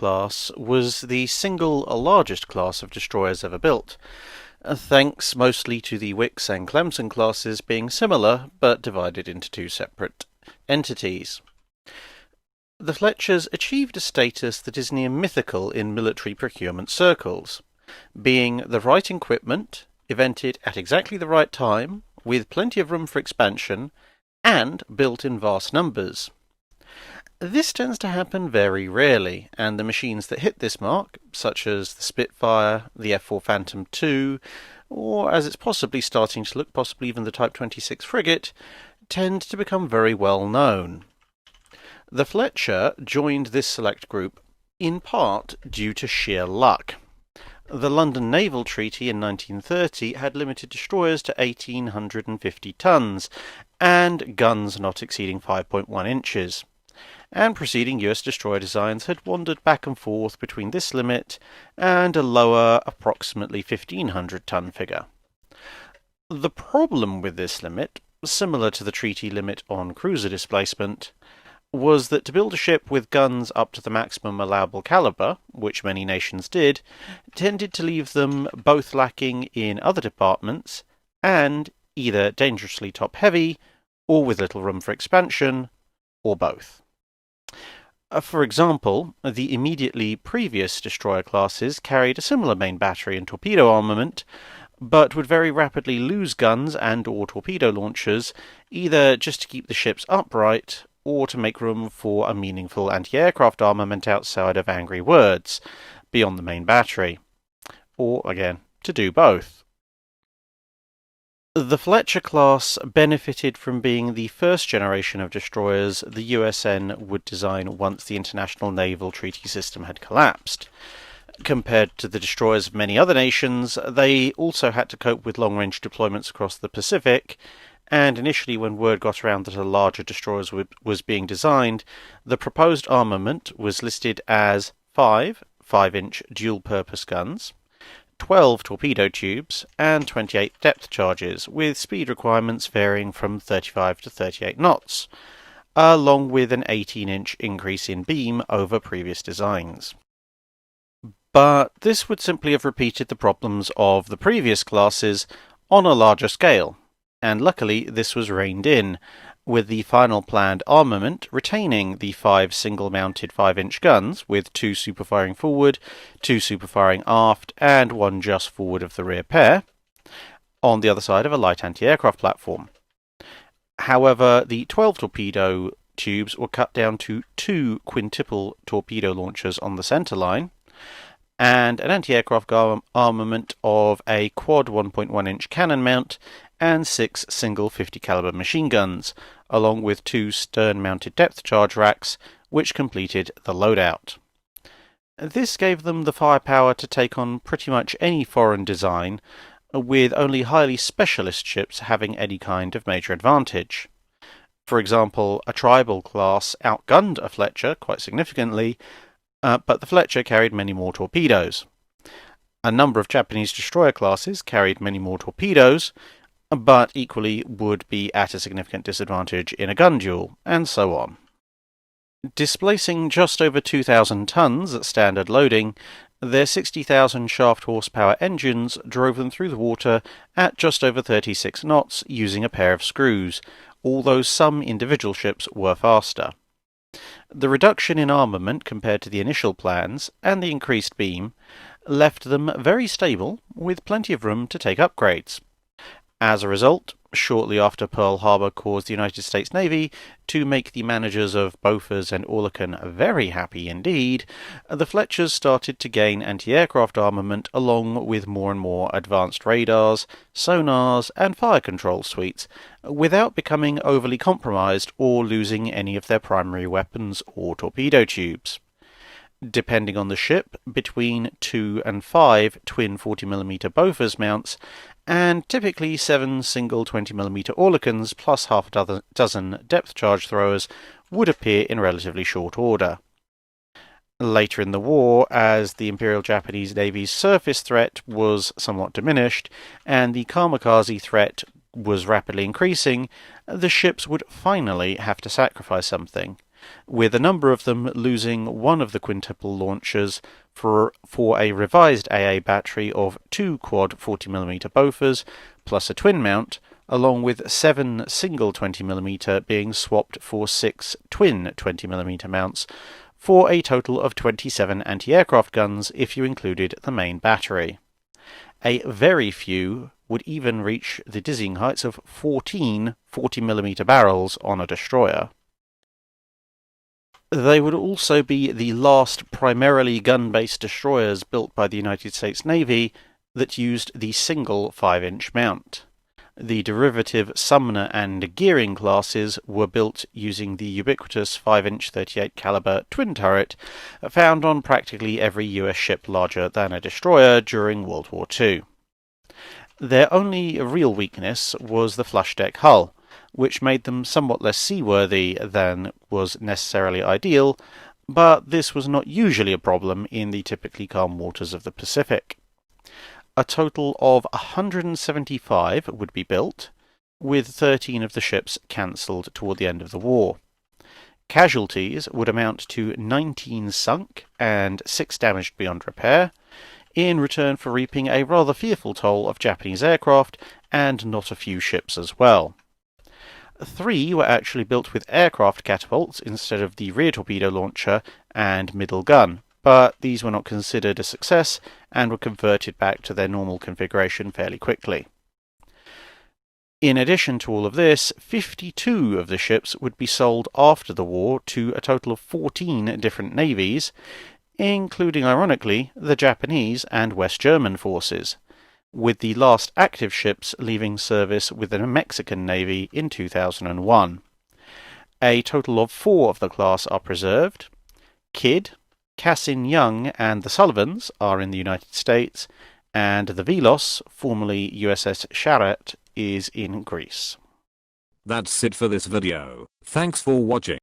class was the single largest class of destroyers ever built, thanks mostly to the Wicks and Clemson classes being similar but divided into two separate entities. The Fletchers achieved a status that is near mythical in military procurement circles, being the right equipment, invented at exactly the right time, with plenty of room for expansion, and built in vast numbers. This tends to happen very rarely, and the machines that hit this mark, such as the Spitfire, the F-4 Phantom II, or as it's possibly starting to look, possibly even the Type 26 frigate, tend to become very well known. The Fletcher joined this select group in part due to sheer luck. The London Naval Treaty in 1930 had limited destroyers to 1,850 tons, and guns not exceeding 5.1 inches. And preceding US destroyer designs had wandered back and forth between this limit and a lower, approximately 1,500-ton figure. The problem with this limit, similar to the treaty limit on cruiser displacement, was that to build a ship with guns up to the maximum allowable caliber, which many nations did, tended to leave them both lacking in other departments and either dangerously top-heavy, or with little room for expansion, or both. For example, the immediately previous destroyer classes carried a similar main battery and torpedo armament, but would very rapidly lose guns and/or torpedo launchers, either just to keep the ships upright, or to make room for a meaningful anti-aircraft armament outside of Angry Words, beyond the main battery. Or, again, to do both. The Fletcher class benefited from being the first generation of destroyers the USN would design once the International Naval Treaty System had collapsed. Compared to the destroyers of many other nations, they also had to cope with long-range deployments across the Pacific, and initially when word got around that a larger destroyer was being designed, the proposed armament was listed as 5 5-inch dual-purpose guns, 12 torpedo tubes, and 28 depth charges, with speed requirements varying from 35 to 38 knots, along with an 18-inch increase in beam over previous designs. But this would simply have repeated the problems of the previous classes on a larger scale, and luckily this was reined in, with the final planned armament retaining the 5 single-mounted 5-inch guns, with 2 superfiring forward, 2 superfiring aft, and 1 just forward of the rear pair, on the other side of a light anti-aircraft platform. However, the 12 torpedo tubes were cut down to 2 quintuple torpedo launchers on the centre line, and an anti-aircraft armament of a quad 1.1-inch cannon mount and 6 single 50 caliber machine guns, along with 2 stern-mounted depth charge racks, which completed the loadout. This gave them the firepower to take on pretty much any foreign design, with only highly specialist ships having any kind of major advantage. For example, a tribal class outgunned a Fletcher quite significantly, but the Fletcher carried many more torpedoes. A number of Japanese destroyer classes carried many more torpedoes, but equally would be at a significant disadvantage in a gun duel, and so on. Displacing just over 2,000 tons at standard loading, their 60,000 shaft horsepower engines drove them through the water at just over 36 knots using a pair of screws, although some individual ships were faster. The reduction in armament compared to the initial plans, and the increased beam, left them very stable, with plenty of room to take upgrades. As a result, shortly after Pearl Harbor caused the United States Navy to make the managers of Bofors and Oerlikon very happy indeed, the Fletchers started to gain anti-aircraft armament along with more and more advanced radars, sonars, and fire control suites, without becoming overly compromised or losing any of their primary weapons or torpedo tubes. Depending on the ship, between 2 and 5 twin 40mm Bofors mounts, and typically 7 single 20mm Oerlikons plus half a dozen depth charge throwers would appear in relatively short order. Later in the war, as the Imperial Japanese Navy's surface threat was somewhat diminished, and the kamikaze threat was rapidly increasing, the ships would finally have to sacrifice something, with a number of them losing one of the quintuple launchers for a revised AA battery of 2 quad 40mm Bofors plus a twin mount, along with 7 single 20mm being swapped for 6 twin 20mm mounts, for a total of 27 anti-aircraft guns if you included the main battery. A very few would even reach the dizzying heights of 14 40mm barrels on a destroyer. They would also be the last primarily gun-based destroyers built by the United States Navy that used the single 5-inch mount. The derivative Sumner and Gearing classes were built using the ubiquitous 5-inch 38 caliber twin turret found on practically every US ship larger than a destroyer during World War II. Their only real weakness was the flush deck hull, which made them somewhat less seaworthy than was necessarily ideal, but this was not usually a problem in the typically calm waters of the Pacific. A total of 175 would be built, with 13 of the ships cancelled toward the end of the war. Casualties would amount to 19 sunk and 6 damaged beyond repair, in return for reaping a rather fearful toll of Japanese aircraft and not a few ships as well. 3 were actually built with aircraft catapults instead of the rear torpedo launcher and middle gun, but these were not considered a success and were converted back to their normal configuration fairly quickly. In addition to all of this, 52 of the ships would be sold after the war to a total of 14 different navies, including, ironically, the Japanese and West German forces, with the last active ships leaving service with the Mexican Navy in 2001. A total of 4 of the class are preserved. Kidd, Cassin Young and the Sullivans are in the United States, and the Velos, formerly USS Sharat, is in Greece. That's it for this video. Thanks for watching.